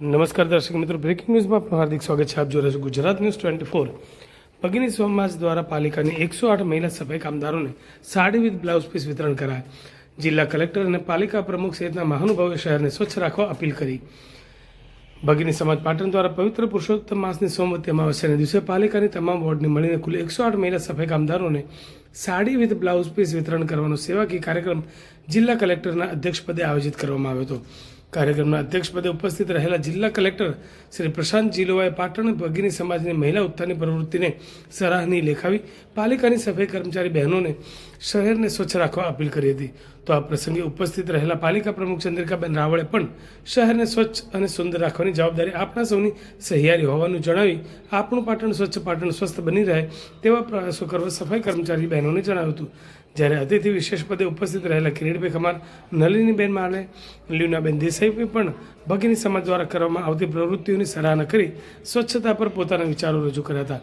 નમસ્કાર દર્શક મિત્રો, બ્રેકિંગ ન્યૂઝમાં આપનું હાર્દિક સ્વાગત છે. આપ જોઈ રહ્યા છો ગુજરાત ન્યૂઝ 24. ભગીની સમાજ દ્વારા પાલિકાની 108 મહિલા સફાઈ કામદારોને સાડી વિથ બ્લાઉઝ પીસ વિતરણ કરાયા. જિલ્લા કલેક્ટર અને પાલિકા પ્રમુખ સહિતના મહાનુભાવોએ શહેરને સ્વચ્છ રાખવા અપીલ કરી. ભગીની સમાજ પાટણ દ્વારા પવિત્ર પુરુષોત્તમ માસની સોમવતી અમાવસ્યાના દિવસે પાલિકાની તમામ વોર્ડને મળીને કુલ 108 મહિલા સફાઈ કામદારોને સાડી વિથ બ્લાઉઝ પીસ વિતરણ કરવાનો સેવાકીય કાર્યક્રમ જિલ્લા કલેક્ટરના અધ્યક્ષપદે આયોજિત કરવામાં આવ્યો હતો. કાર્યક્રમના અધ્યક્ષપદે ઉપસ્થિત રહેલા જિલ્લા કલેક્ટર શ્રી પ્રશાંત જીલોવાએ પાટણ ભગીની સમાજની મહિલા ઉત્થાનની પ્રવૃત્તિને સરાહનીય લેખાવી પાલિકાની સફાઈ કર્મચારી બહેનોને શહેરને સ્વચ્છ રાખવા અપીલ કરી હતી. તો આ પ્રસંગે ઉપસ્થિત રહેલા પાલિકા પ્રમુખ ચંદ્રિકાબેન રાવળે પણ શહેરને સ્વચ્છ અને સુંદર રાખવાની જવાબદારી આપણા સૌની સહિયારી હોવાનું જણાવી આપણું પાટણ સ્વચ્છ, પાટણ સ્વસ્થ બની રહે તેવા પ્રયાસો કરવા સફાઈ કર્મચારી બહેનોને જણાવ્યું હતું. જ્યારે અતિથિ વિશેષ પદે ઉપસ્થિત રહેલા કિરીટભાઈ ખમાર, નલિનીબેન માલે, લીનાબેન દેસાઈ પણ ભગીની સમાજ દ્વારા કરવામાં આવતી પ્રવૃત્તિઓની સરાહના કરી સ્વચ્છતા પર પોતાના વિચારો રજૂ કર્યા હતા.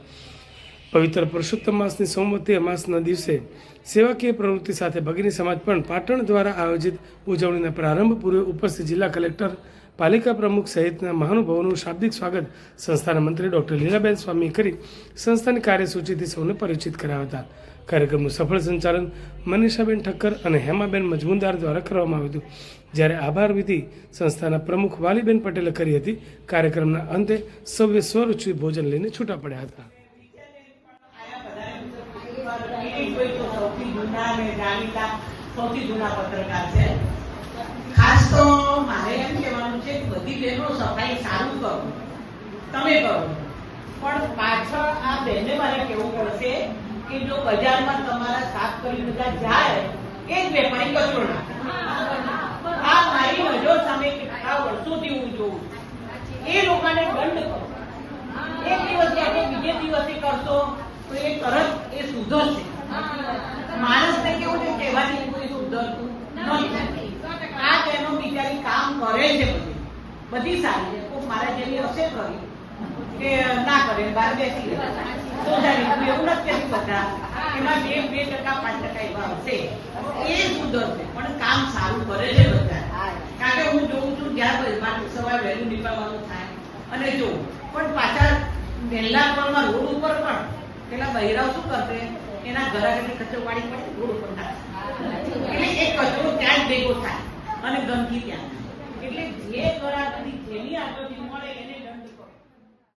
પવિત્ર પુરુષોત્તમ માસની સોમવતી અમાસના દિવસે સેવાકીય પ્રવૃત્તિ સાથે ભગીની સમાજ પણ પાટણ દ્વારા આયોજિત ઉજવણીના પ્રારંભ પૂર્વે ઉપસ્થિત જિલ્લા કલેક્ટર, પાલિકા પ્રમુખ સહિતના મહાનુભાવોનું શાબ્દિક સ્વાગત સંસ્થાના મંત્રી ડૉક્ટર લીલાબેન સ્વામીએ કરી સંસ્થાની કાર્યસૂચિથી સૌને પરિચિત કરાયા હતા. કાર્યક્રમનું સફળ સંચાલન મનીષાબેન ઠક્કર અને હેમાબેન મજમુદાર દ્વારા કરવામાં આવ્યું હતું. જ્યારે આભાર વિધિ સંસ્થાના પ્રમુખ વાલીબેન પટેલે કરી હતી. કાર્યક્રમના અંતે સૌએ સ્વરૂચિ ભોજન લઈને છૂટા પડ્યા હતા. સૌથી જૂના પત્રકાર છે. ખાસ તો મારે એમ કહેવાનું છે કે બધી બહેનો સફાઈ સારું કરો, તમે કરો, પણ પાછળ આ બહેને મારે કહેવું પડશે કે જો બજારમાં તમારા સાફ કરી બધા જાય, એક વેપારી કચરો નાખે. આ મારી નજર સામે કેટલા વર્ષોથી હું જોઉં છું. એ લોકોને દંડ કરો. એક દિવસ આપણે બીજે દિવસે કરશો તો એ તરત એ સુધરશે. માણસને કેવું છે કહેવાથી કોઈ સુધરતું નથી. આ તેનો બિચારી કામ કરે છે, બધી સારી છે. કોઈ મારા જેવી હશે કરી કે ના કરે, બહાર બેસી સુધારી એવું નથી. બધા એમાં 2% 5% એવા હશે, એ સુધરશે, પણ કામ સારું કરે છે બધા. કારણ કે હું જોઉં છું જ્યાં સવારે વહેલું નીકળવાનું થાય અને જોઉં, પણ પાછા વહેલા પરમાં રોડ ઉપર પણ પેલા બહેરાઓ શું કરશે, એના ઘર આગળ કચરો પાડી પડે રોડ ઉપર નાખે, એટલે એ કચરો ત્યાં જ ભેગો થાય અને ગંદકી ત્યાં. એટલે જે ઘર આગળ જેની આગળ